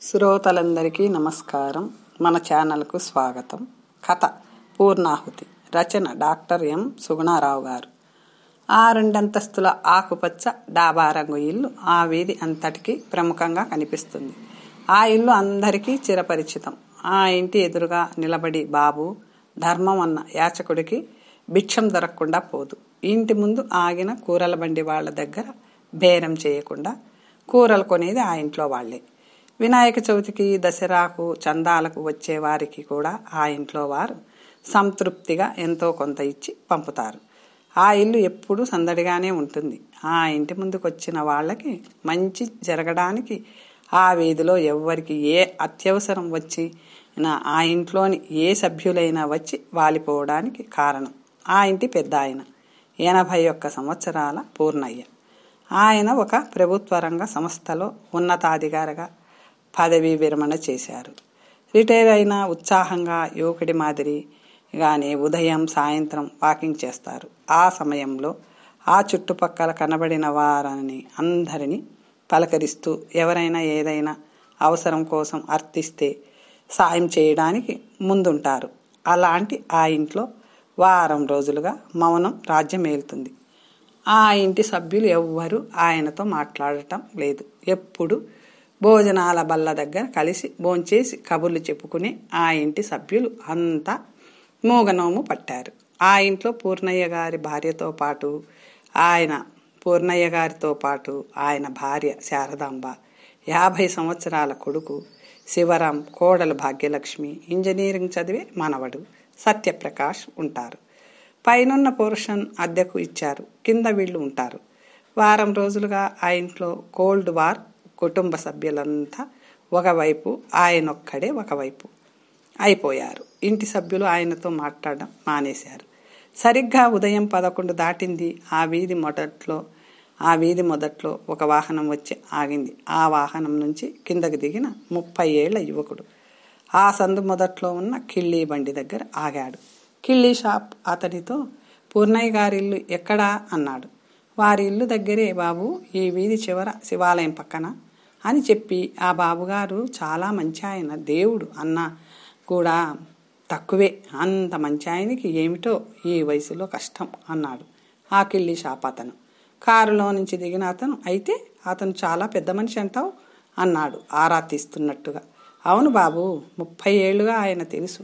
శ్రోతలందరికీ నమస్కారం. మన ఛానల్కు స్వాగతం. కథ పూర్ణాహుతి. రచన డాక్టర్ ఎం సుగుణారావు గారు. ఆ రెండంతస్తుల ఆకుపచ్చ డాబా రంగు ఇల్లు ఆ వీధి అంతటికీ ప్రముఖంగా కనిపిస్తుంది. ఆ ఇల్లు అందరికీ చిరపరిచితం. ఆ ఇంటి ఎదురుగా నిలబడి బాబు ధర్మం అన్న యాచకుడికి భిక్షం దొరకకుండా పోదు. ఇంటి ముందు ఆగిన కూరల బండి వాళ్ళ దగ్గర బేరం చేయకుండా కూరలు కొనేది ఆ ఇంట్లో వాళ్లే. వినాయక చవితికి, దసరాకు, చందాలకు వచ్చే వారికి కూడా ఆ ఇంట్లో వారు సంతృప్తిగా ఎంతో కొంత ఇచ్చి పంపుతారు. ఆ ఇల్లు ఎప్పుడూ సందడిగానే ఉంటుంది. ఆ ఇంటి ముందుకు వచ్చిన వాళ్ళకి మంచి జరగడానికి ఆ వీధిలో ఎవ్వరికి ఏ అత్యవసరం వచ్చి ఆ ఇంట్లోని ఏ సభ్యులైనా వచ్చి వాలిపోవడానికి కారణం ఆ ఇంటి పెద్ద ఆయన 81 సంవత్సరాల పూర్ణయ్య. ఆయన ఒక ప్రభుత్వ రంగ సంస్థలో ఉన్నతాధికారిగా పదవీ విరమణ చేశారు. రిటైర్ అయిన ఉత్సాహంగా యువకుడి మాదిరిగానే ఉదయం సాయంత్రం వాకింగ్ చేస్తారు. ఆ సమయంలో ఆ చుట్టుపక్కల కనబడిన వారిని అందరినీ పలకరిస్తూ ఎవరైనా ఏదైనా అవసరం కోసం అర్థిస్తే సాయం చేయడానికి ముందుంటారు. అలాంటి ఆ ఇంట్లో వారం రోజులుగా మౌనం రాజ్యమేలుతుంది. ఆ ఇంటి సభ్యులు ఎవ్వరూ ఆయనతో మాట్లాడటం లేదు. ఎప్పుడు భోజనాల బల్ల దగ్గర కలిసి భోంచేసి కబుర్లు చెప్పుకుని ఆ ఇంటి సభ్యులు అంతా మూగనోము పట్టారు. ఆ ఇంట్లో పూర్ణయ్య గారితో పాటు ఆయన భార్య శారదాంబ, 50 సంవత్సరాల కొడుకు శివరాం, కోడలు భాగ్యలక్ష్మి, ఇంజనీరింగ్ చదివే మనవడు సత్యప్రకాష్ ఉంటారు. పైనున్న పోర్షన్ అద్దెకు ఇచ్చారు. కింద వీళ్ళు ఉంటారు. వారం రోజులుగా ఆ ఇంట్లో కోల్డ్ వార్. కుటుంబ సభ్యులంతా ఒకవైపు, ఆయనొక్కడే ఒకవైపు అయిపోయారు. ఇంటి సభ్యులు ఆయనతో మాట్లాడడం మానేశారు. సరిగ్గా ఉదయం 11 దాటింది. ఆ వీధి మొదట్లో ఒక వాహనం వచ్చి ఆగింది. ఆ వాహనం నుంచి కిందకి దిగిన 30 ఏళ్ల యువకుడు ఆ సందు మొదట్లో ఉన్న కిళ్ళీ బండి దగ్గర ఆగాడు. కిళ్ళీ షాప్ అతనితో, పూర్ణయ్య గారి ఇల్లు ఎక్కడా అన్నాడు. వారి ఇల్లు దగ్గరే బాబు, ఈ వీధి చివర శివాలయం పక్కన అని చెప్పి, ఆ బాబుగారు చాలా మంచి ఆయన, దేవుడు అన్నా కూడా తక్కువే, అంత మంచి ఆయనకి ఏమిటో ఈ వయసులో కష్టం అన్నాడు ఆ కిళ్ళీ షాప్ అతను. కారులో నుంచి దిగిన అతను, అయితే అతను చాలా పెద్ద మనిషి అంటావు అన్నాడు ఆరా తీస్తున్నట్టుగా. అవును బాబు, 30 ఏళ్లుగా ఆయన తెలుసు.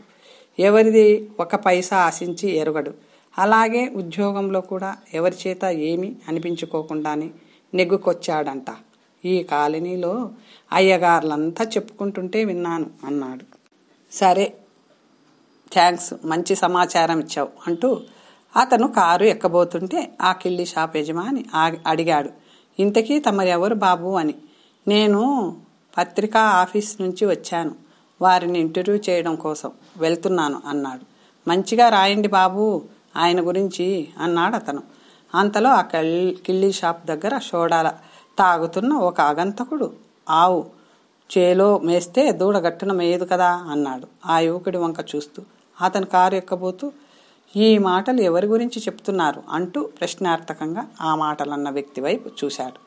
ఎవరిది ఒక పైసా ఆశించి ఎరుగడు. అలాగే ఉద్యోగంలో కూడా ఎవరి చేత ఏమీ అనిపించుకోకుండానే నెగ్గుకొచ్చాడంట. ఈ కాలనీలో అయ్యగారులంతా చెప్పుకుంటుంటే విన్నాను అన్నాడు. సరే, థ్యాంక్స్, మంచి సమాచారం ఇచ్చావు అంటూ అతను కారు ఎక్కబోతుంటే ఆ కిళ్ళీ షాప్ యజమాని అడిగాడు, ఇంతకీ తమరెవరు బాబు అని. నేను పత్రికా ఆఫీస్ నుంచి వచ్చాను, వారిని ఇంటర్వ్యూ చేయడం కోసం వెళ్తున్నాను అన్నాడు. మంచిగా రాయండి బాబు ఆయన గురించి అన్నాడు అతను. అంతలో ఆ కిళ్ళీ షాప్ దగ్గర సోడా తాగుతున్న ఒక ఆగంతకుడు, ఆవు చేలో మేస్తే దూడ గట్టున మేయదు కదా అన్నాడు ఆ యువకుడి వంక చూస్తూ. అతను కారు ఎక్కబోతూ, ఈ మాటలు ఎవరి గురించి చెప్తున్నారు అంటూ ప్రశ్నార్థకంగా ఆ మాటలన్న వ్యక్తి వైపు చూశాడు.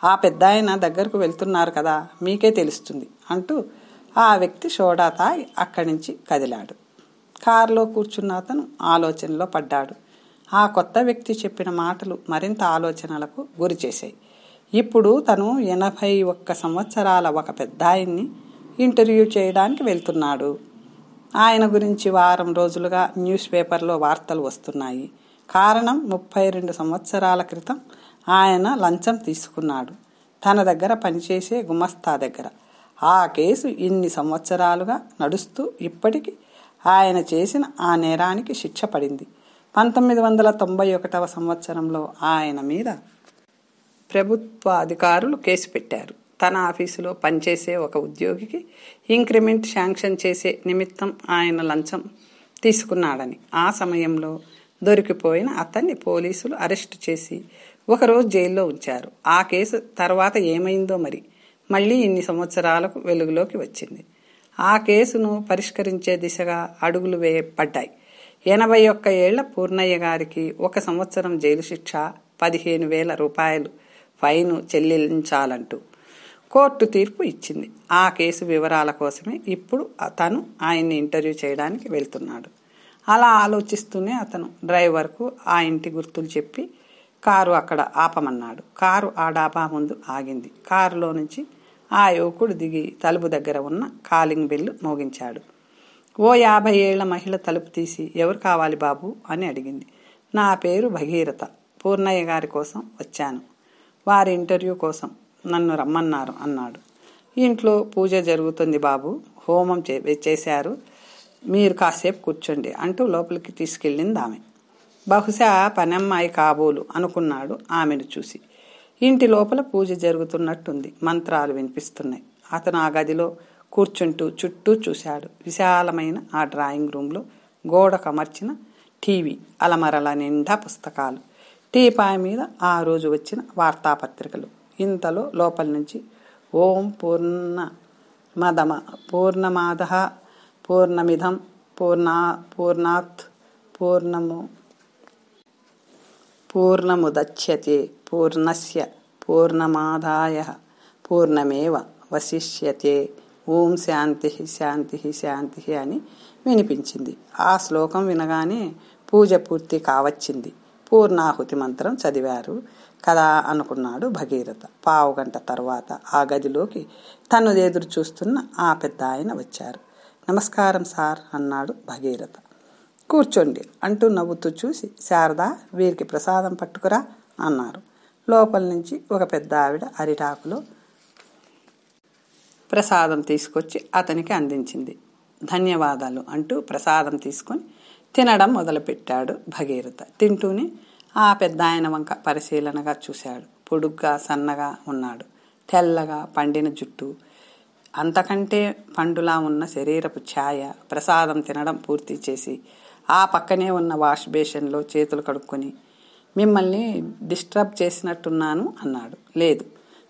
ఆ పెద్దాయన దగ్గరకు వెళ్తున్నారు కదా, మీకే తెలుస్తుంది అంటూ ఆ వ్యక్తి సోడా తాగి అక్కడి నుంచి కదిలాడు. కారులో కూర్చున్న అతను ఆలోచనలో పడ్డాడు. ఆ కొత్త వ్యక్తి చెప్పిన మాటలు మరింత ఆలోచనలకు గురి చేశాయి. ఇప్పుడు తను 81 సంవత్సరాల ఒక పెద్దాయన్ని ఇంటర్వ్యూ చేయడానికి వెళ్తున్నాడు. ఆయన గురించి వారం రోజులుగా న్యూస్ పేపర్లో వార్తలు వస్తున్నాయి. కారణం, 32 సంవత్సరాల క్రితం ఆయన లంచం తీసుకున్నాడు తన దగ్గర పనిచేసే గుమస్తా దగ్గర. ఆ కేసు ఇన్ని సంవత్సరాలుగా నడుస్తూ ఇప్పటికి ఆయన చేసిన ఆ నేరానికి శిక్ష పడింది. 1991 సంవత్సరంలో ఆయన మీద ప్రభుత్వ అధికారులు కేసు పెట్టారు. తన ఆఫీసులో పనిచేసే ఒక ఉద్యోగికి ఇంక్రిమెంట్ శాంక్షన్ చేసే నిమిత్తం ఆయన లంచం తీసుకున్నాడని. ఆ సమయంలో దొరికిపోయిన అతన్ని పోలీసులు అరెస్టు చేసి ఒకరోజు జైల్లో ఉంచారు. ఆ కేసు తర్వాత ఏమైందో మరి, మళ్ళీ ఇన్ని సంవత్సరాలకు వెలుగులోకి వచ్చింది. ఆ కేసును పరిష్కరించే దిశగా అడుగులు వేయబడ్డాయి. 81 ఏళ్ల పూర్ణయ్య గారికి 1 సంవత్సరం జైలు శిక్ష, 15,000 రూపాయలు ఫైను చెల్లించాలంటూ కోర్టు తీర్పు ఇచ్చింది. ఆ కేసు వివరాల కోసమే ఇప్పుడు తను ఆయన్ని ఇంటర్వ్యూ చేయడానికి వెళ్తున్నాడు. అలా ఆలోచిస్తూనే అతను డ్రైవర్కు ఆ ఇంటి గుర్తులు చెప్పి కారు అక్కడ ఆపమన్నాడు. కారు ఆ డాబా ముందు ఆగింది. కారులో నుంచి ఆ యువకుడు దిగి తలుపు దగ్గర ఉన్న కాలింగ్ బెల్ మోగించాడు. ఓ 50 ఏళ్ల మహిళ తలుపు తీసి, ఎవరు కావాలి బాబు అని అడిగింది. నా పేరు భగీరథ, పూర్ణయ్య గారి కోసం వచ్చాను. వారి ఇంటర్వ్యూ కోసం నన్ను రమ్మన్నారు అన్నాడు. ఇంట్లో పూజ జరుగుతుంది బాబు, హోమం చేశారు, మీరు కాసేపు కూర్చోండి అంటూ లోపలికి తీసుకెళ్ళింది ఆమె. బహుశా పనమ్మాయి కాబోలు అనుకున్నాడు ఆమెను చూసి. ఇంటి లోపల పూజ జరుగుతున్నట్టుంది. మంత్రాలు వినిపిస్తున్నాయి. అతను ఆ గదిలో కూర్చుంటూ చుట్టూ చూశాడు. విశాలమైన ఆ డ్రాయింగ్ రూమ్లో గోడకు అమర్చిన టీవీ, అలమరల నిండా పుస్తకాలు, టీపాయ్ మీద ఆ రోజు వచ్చిన వార్తాపత్రికలు. ఇంతలో లోపల నుంచి ఓం పూర్ణమాదః పూర్ణమిదం పూర్ణాత్ పూర్ణముదచ్యతే పూర్ణస్య పూర్ణమాదాయ పూర్ణమేవ వశిష్యతే ఓం శాంతి శాంతి శాంతి అని వినిపించింది. ఆ శ్లోకం వినగానే పూజ పూర్తి కావచ్చింది. పూర్ణాహుతి మంత్రం చదివారు కదా అనుకున్నాడు భగీరథ. పావుగంట తర్వాత ఆ గదిలోకి తను ఎదురు చూస్తున్న ఆ పెద్ద ఆయన వచ్చారు. నమస్కారం సార్ అన్నాడు భగీరథ. కూర్చోండి అంటూ నవ్వుతూ చూసి, శారదా, వీరికి ప్రసాదం పట్టుకురా అన్నారు. లోపల నుంచి ఒక పెద్ద ఆవిడ అరిటాకులో ప్రసాదం తీసుకొచ్చి అతనికి అందించింది. ధన్యవాదాలు అంటూ ప్రసాదం తీసుకొని తినడం మొదలుపెట్టాడు భగీరథ. తింటూనే ఆ పెద్ద ఆయన వంక పరిశీలనగా చూశాడు. పొడుగ్గా సన్నగా ఉన్నాడు. తెల్లగా పండిన జుట్టు, అంతకంటే పండులా ఉన్న శరీరపు ఛాయ. ప్రసాదం తినడం పూర్తి చేసి ఆ పక్కనే ఉన్న వాష్ బేషన్లో చేతులు కడుక్కొని, మిమ్మల్ని డిస్టర్బ్ చేసినట్టున్నాను అన్నాడు. లేదు,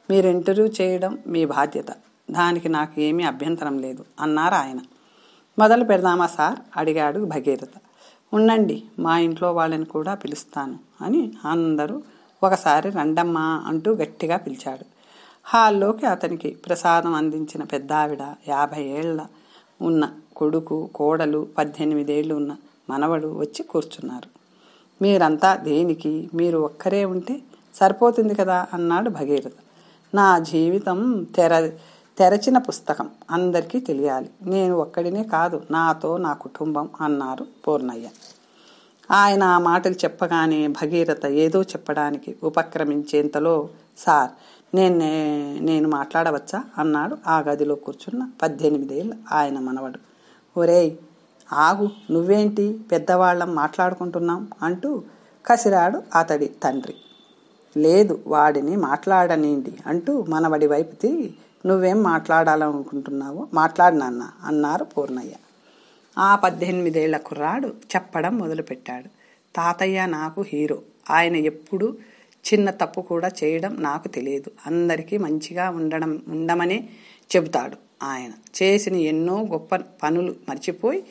మీరు ఇంటర్వ్యూ చేయడం మీ బాధ్యత, దానికి నాకు ఏమీ అభ్యంతరం లేదు అన్నారు ఆయన. మొదలు పెడదామా సార్ అడిగాడు భగీరథ. ఉండండి, మా ఇంట్లో వాళ్ళని కూడా పిలుస్తాను అని అందరూ ఒకసారి రండమ్మా అంటూ గట్టిగా పిలిచాడు. హాల్లోకి అతనికి ప్రసాదం అందించిన పెద్దావిడ, 50 ఏళ్ల ఉన్న కొడుకు, కోడలు, 18 ఏళ్ళు ఉన్న మనవడు వచ్చి కూర్చున్నారు. మీరంతా దేనికి, మీరు ఒక్కరే ఉంటే సరిపోతుంది కదా అన్నాడు భగీరథ. నా జీవితం తెరచిన పుస్తకం, అందరికీ తెలియాలి. నేను ఒక్కడినే కాదు, నాతో నా కుటుంబం అన్నారు పూర్ణయ్య. ఆయన ఆ మాటలు చెప్పగానే భగీరథ ఏదో చెప్పడానికి ఉపక్రమించేంతలో, సార్ నేను మాట్లాడవచ్చా అన్నాడు ఆ గదిలో కూర్చున్న 18 ఏళ్ళ ఆయన మనవడు. ఒరేయ్ ఆగు, నువ్వేంటి, పెద్దవాళ్ళం మాట్లాడుకుంటున్నాం అంటూ కసిరాడు అతడి తండ్రి. లేదు, వాడిని మాట్లాడనీండి అంటూ మనవడి వైపు తిరిగి, నువ్వేం మాట్లాడాలనుకుంటున్నావో మాట్లాడినాన్న అన్నారు పూర్ణయ్య. ఆ 18 ఏళ్ల కుర్రాడు చెప్పడం మొదలుపెట్టాడు. తాతయ్య నాకు హీరో. ఆయన ఎప్పుడూ చిన్న తప్పు కూడా చేయడం నాకు తెలియదు. అందరికీ మంచిగా ఉండమనే చెబుతాడు. ఆయన చేసిన ఎన్నో గొప్ప పనులు మర్చిపోయి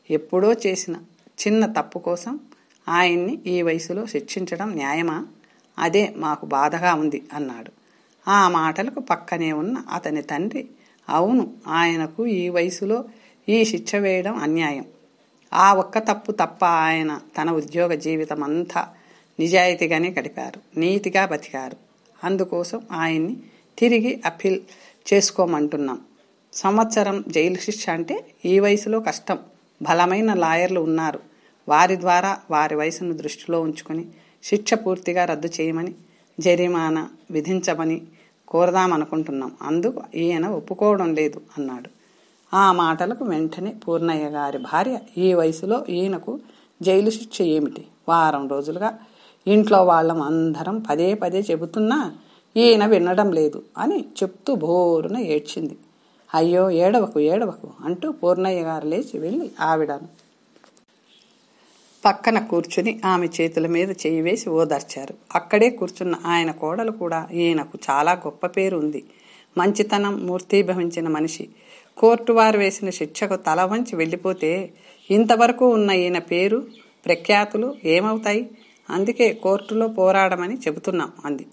ఎప్పుడో చేసిన చిన్న తప్పు కోసం ఆయన్ని ఈ వయసులో శిక్షించడం న్యాయమా? అదే మాకు బాధగా ఉంది అన్నాడు. ఆ మాటలకు పక్కనే ఉన్న అతని తండ్రి, అవును, ఆయనకు ఈ వయసులో ఈ శిక్ష వేయడం అన్యాయం. ఆ ఒక్క తప్పు తప్ప ఆయన తన ఉద్యోగ జీవితం అంతా నిజాయితీగానే గడిపారు, నీతిగా బతికారు. అందుకోసం ఆయన్ని తిరిగి అప్పీల్ చేసుకోమంటున్నాం. సంవత్సరం జైలు శిక్ష అంటే ఈ వయసులో కష్టం. బలమైన లాయర్లు ఉన్నారు, వారి ద్వారా వారి వయసును దృష్టిలో ఉంచుకొని శిక్ష పూర్తిగా రద్దు చేయమని, జరిమానా విధించమని కోరదామనుకుంటున్నాం. అందుకు ఈయన ఒప్పుకోవడం లేదు అన్నాడు. ఆ మాటలకు వెంటనే పూర్ణయ్య గారి భార్య, ఈ వయసులో ఈయనకు జైలు శిక్ష ఏమిటి? వారం రోజులుగా ఇంట్లో వాళ్ళం అందరం పదే పదే చెబుతున్నా ఈయన వినడం లేదు అని చెప్తూ బోరున ఏడ్చింది. అయ్యో, ఏడవకు అంటూ పూర్ణయ్య గారు లేచి వెళ్ళి ఆవిడను పక్కన కూర్చుని ఆమె చేతుల మీద చేయి వేసి ఓదార్చారు. అక్కడే కూర్చున్న ఆయన కోడలు కూడా, ఈయనకు చాలా గొప్ప పేరు ఉంది, మంచితనం మూర్తీభవించిన మనిషి. కోర్టు వారు వేసిన శిక్షకు తల వంచి వెళ్ళిపోతే ఇంతవరకు ఉన్న ఈయన పేరు ప్రఖ్యాతులు ఏమవుతాయి? అందుకే కోర్టులో పోరాడమని చెబుతున్నాం అంది.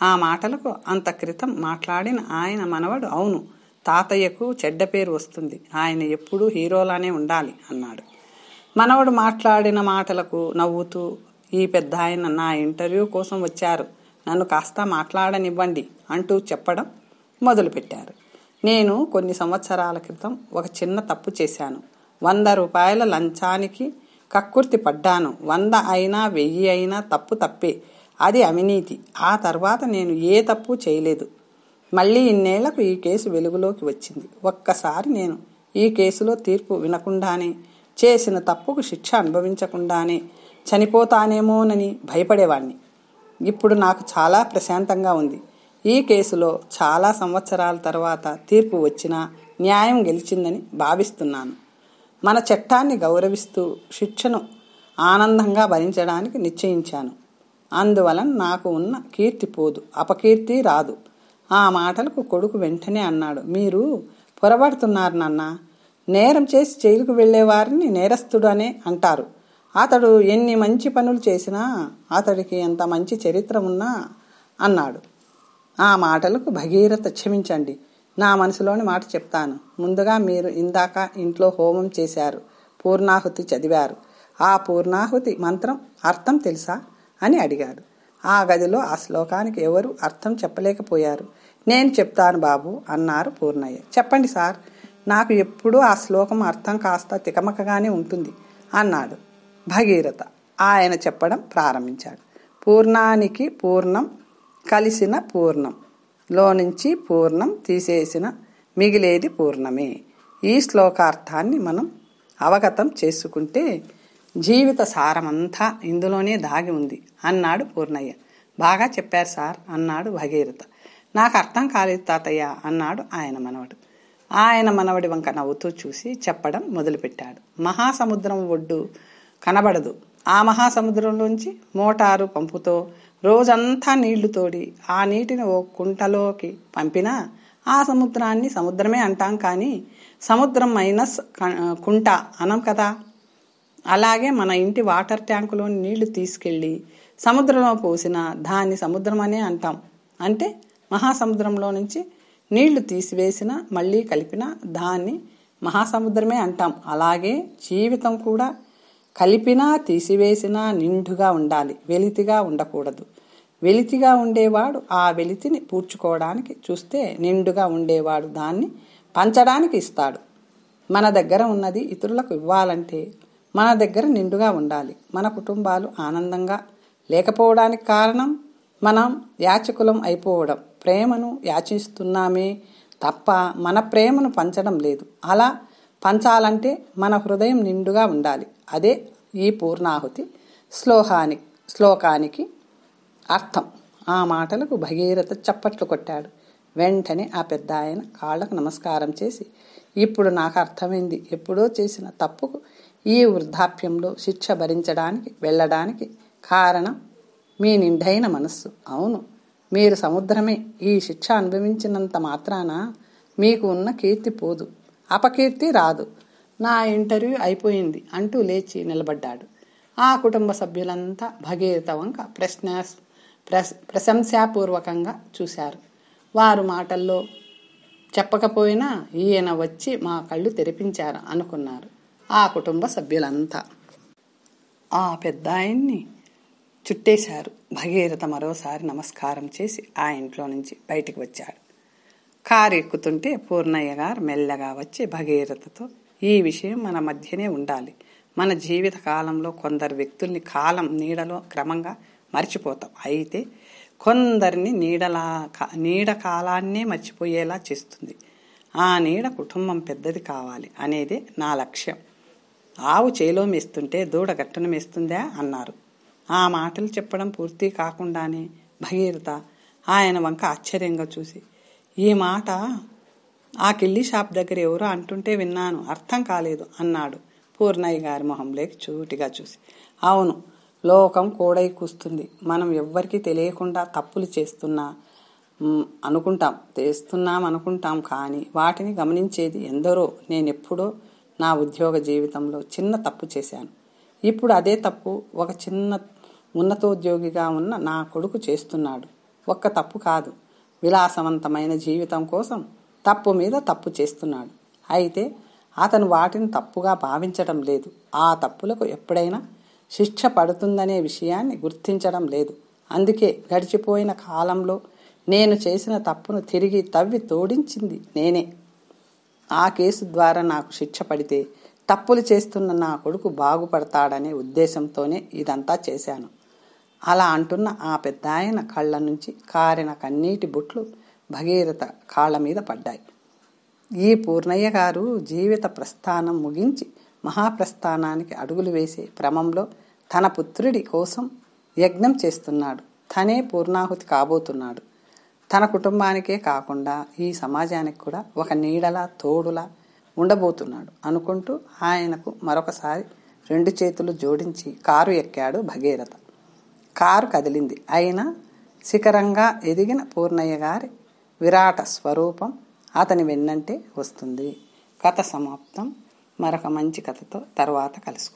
ఆ మాటలకు అంత క్రితం మాట్లాడిన ఆయన మనవడు, అవును, తాతయ్యకు చెడ్డ పేరు వస్తుంది, ఆయన ఎప్పుడూ హీరోలానే ఉండాలి అన్నాడు. మనవడు మాట్లాడిన మాటలకు నవ్వుతూ, ఈ పెద్ద ఆయన నా ఇంటర్వ్యూ కోసం వచ్చారు, నన్ను కాస్త మాట్లాడనివ్వండి అంటూ చెప్పడం మొదలుపెట్టారు. నేను కొన్ని సంవత్సరాల క్రితం ఒక చిన్న తప్పు చేశాను. 100 రూపాయల లంచానికి కక్కుర్తి పడ్డాను. 100 అయినా 1000 అయినా తప్పు తప్పే, అది అవినీతి. ఆ తర్వాత నేను ఏ తప్పు చేయలేదు. మళ్ళీ ఇన్నేళ్లకు ఈ కేసు వెలుగులోకి వచ్చింది. ఒక్కసారి నేను ఈ కేసులో తీర్పు వినకుండానే, చేసిన తప్పుకు శిక్ష అనుభవించకుండానే చనిపోతానేమోనని భయపడేవాణ్ణి. ఇప్పుడు నాకు చాలా ప్రశాంతంగా ఉంది. ఈ కేసులో చాలా సంవత్సరాల తర్వాత తీర్పు వచ్చినా న్యాయం గెలిచిందని భావిస్తున్నాను. మన చట్టాన్ని గౌరవిస్తూ శిక్షను ఆనందంగా భరించడానికి నిశ్చయించాను. అందువలన నాకు ఉన్న కీర్తి పోదు, అపకీర్తి రాదు. ఆ మాటలకు కొడుకు వెంటనే అన్నాడు, మీరు పొరబడుతున్నారు నాన్న. నేరం చేసి జైలుకు వెళ్లేవారిని నేరస్తుడు అనే అంటారు. అతడు ఎన్ని మంచి పనులు చేసినా, అతడికి ఎంత మంచి చరిత్ర ఉన్నా అన్నాడు. ఆ మాటలకు భగీరథ, క్షమించండి, నా మనసులోని మాట చెప్తాను. ముందుగా మీరు ఇందాక ఇంట్లో హోమం చేశారు, పూర్ణాహుతి చదివారు. ఆ పూర్ణాహుతి మంత్రం అర్థం తెలుసా అని అడిగాడు. ఆ గదిలో ఆ శ్లోకానికి ఎవరు అర్థం చెప్పలేకపోయారు. నేను చెప్తాను బాబు అన్నారు పూర్ణయ్య. చెప్పండి సార్, నాకు ఎప్పుడూ ఆ శ్లోకం అర్థం కాస్త తికమకగానే ఉంటుంది అన్నాడు భగీరథ. ఆయన చెప్పడం ప్రారంభించాడు. పూర్ణానికి పూర్ణం కలిసిన పూర్ణం, లోనుంచి పూర్ణం తీసేసిన మిగిలేది పూర్ణమే. ఈ శ్లోకార్థాన్ని మనం అవగతం చేసుకుంటే జీవిత సారమంతా ఇందులోనే దాగి ఉంది అన్నాడు పూర్ణయ్య. బాగా చెప్పారు సార్ అన్నాడు భగీరథ. నాకు అర్థం కాలేదు తాతయ్య అన్నాడు ఆయన మనవడు. ఆయన మనవడి వంక నవ్వుతూ చూసి చెప్పడం మొదలుపెట్టాడు. మహాసముద్రం ఒడ్డు కనబడదు. ఆ మహాసముద్రంలోంచి మోటారు పంపుతో రోజంతా నీళ్లు తోడి ఆ నీటిని ఓ కుంటలోకి పంపినా ఆ సముద్రాన్ని సముద్రమే అంటాం, కానీ సముద్రం మైనస్ కుంట అనం కదా. అలాగే మన ఇంటి వాటర్ ట్యాంకులోని నీళ్లు తీసుకెళ్ళి సముద్రంలో పోసినా దాన్ని సముద్రం అనే అంటాం. అంటే మహాసముద్రంలో నుంచి నీళ్లు తీసివేసినా మళ్ళీ కలిపినా దాన్ని మహాసముద్రమే అంటాం. అలాగే జీవితం కూడా కలిపినా తీసివేసినా నిండుగా ఉండాలి, వెలితిగా ఉండకూడదు. వెలితిగా ఉండేవాడు ఆ వెలితిని పూడ్చుకోవడానికి చూస్తే, నిండుగా ఉండేవాడు దాన్ని పంచడానికి ఇస్తాడు. మన దగ్గర ఉన్నది ఇతరులకు ఇవ్వాలంటే మన దగ్గర నిండుగా ఉండాలి. మన కుటుంబాలు ఆనందంగా లేకపోవడానికి కారణం మనం యాచకులం అయిపోవడం. ప్రేమను యాచిస్తున్నామే తప్ప మన ప్రేమను పంచడం లేదు. అలా పంచాలంటే మన హృదయం నిండుగా ఉండాలి. అదే ఈ పూర్ణాహుతి శ్లోకానికి అర్థం. ఆ మాటలకు భగీరథ చప్పట్లు కొట్టాడు. వెంటనే ఆ పెద్ద ఆయన కాళ్లకు నమస్కారం చేసి, ఇప్పుడు నాకు అర్థమైంది. ఎప్పుడో చేసిన తప్పుకు ఈ వృద్ధాప్యంలో శిక్ష భరించడానికి వెళ్ళడానికి కారణం మీ నిండైన మనస్సు. అవును, మీరు సముద్రమే. ఈ శిక్ష అనుభవించినంత మాత్రాన మీకు ఉన్న కీర్తి పోదు, అపకీర్తి రాదు. నా ఇంటర్వ్యూ అయిపోయింది అంటూ లేచి నిలబడ్డాడు. ఆ కుటుంబ సభ్యులంతా భగీరథ వంక ప్రశంసాపూర్వకంగా చూశారు. వారు మాటల్లో చెప్పకపోయినా ఈయన వచ్చి మా కళ్ళు తెరిపించారు అనుకున్నారు ఆ కుటుంబ సభ్యులంతా. ఆ పెద్ద ఆయన్ని చుట్టేశారు. భగీరథ మరోసారి నమస్కారం చేసి ఆ ఇంట్లో నుంచి బయటికి వచ్చాడు. కారు ఎక్కుతుంటే పూర్ణయ్య గారు మెల్లగా వచ్చి భగీరథతో, ఈ విషయం మన మధ్యనే ఉండాలి. మన జీవిత కాలంలో కొందరు వ్యక్తుల్ని కాలం నీడలో క్రమంగా మర్చిపోతాం. అయితే కొందరిని నీడ కాలాన్నే మర్చిపోయేలా చేస్తుంది. ఆ నీడ కుటుంబం పెద్దది కావాలి అనేదే నా లక్ష్యం. ఆవు చేలో మేస్తుంటే దూడ గట్టున మేస్తుందా అన్నారు. ఆ మాటలు చెప్పడం పూర్తి కాకుండానే భగీరథ ఆయన వంక ఆశ్చర్యంగా చూసి, ఈ మాట ఆ కిళ్ళీ షాప్ దగ్గర ఎవరో అంటుంటే విన్నాను, అర్థం కాలేదు అన్నాడు పూర్ణయ్య గారి మొహంలోకి చూటిగా చూసి. అవును, లోకం కోడై కూస్తుంది. మనం ఎవ్వరికీ తెలియకుండా తప్పులు చేస్తున్నాం అనుకుంటాం, కానీ వాటిని గమనించేది ఎందరో. నేనెప్పుడో నా ఉద్యోగ జీవితంలో చిన్న తప్పు చేశాను. ఇప్పుడు అదే తప్పు ఒక చిన్న ఉన్నతోద్యోగిగా ఉన్న నా కొడుకు చేస్తున్నాడు. ఒక్క తప్పు కాదు, విలాసవంతమైన జీవితం కోసం తప్పు మీద తప్పు చేస్తున్నాడు. అయితే అతను వాటిని తప్పుగా భావించడం లేదు. ఆ తప్పులకు ఎప్పుడైనా శిక్ష పడుతుందనే విషయాన్ని గుర్తించడం లేదు. అందుకే గడిచిపోయిన కాలంలో నేను చేసిన తప్పును తిరిగి తవ్వి తోడించింది నేనే. ఆ కేసు ద్వారా నాకు శిక్ష పడితే తప్పులు చేస్తున్న నా కొడుకు బాగుపడతాడనే ఉద్దేశంతోనే ఇదంతా చేశాను. అలా అంటున్న ఆ పెద్దాయన కళ్ళ నుంచి కారిన కన్నీటి బుట్లు భగీరథ కాళ్ళ మీద పడ్డాయి. ఈ పూర్ణయ్య గారు జీవిత ప్రస్థానం ముగించి మహాప్రస్థానానికి అడుగులు వేసే క్రమంలో తన పుత్రుడి కోసం యజ్ఞం చేస్తున్నాడు. తనే పూర్ణాహుతి కాబోతున్నాడు. తన కుటుంబానికే కాకుండా ఈ సమాజానికి కూడా ఒక నీడలా తోడులా ఉండబోతున్నాడు అనుకుంటూ ఆయనకు మరొకసారి 2 చేతులు జోడించి కారు ఎక్కాడు భగీరథ. కారు కదిలింది. అయినా శిఖరంగా ఎదిగిన పూర్ణయ్య గారి విరాట స్వరూపం అతని వెన్నంటే వస్తుంది. కథ సమాప్తం. మరొక మంచి కథతో తర్వాత కలుసుకుందాం.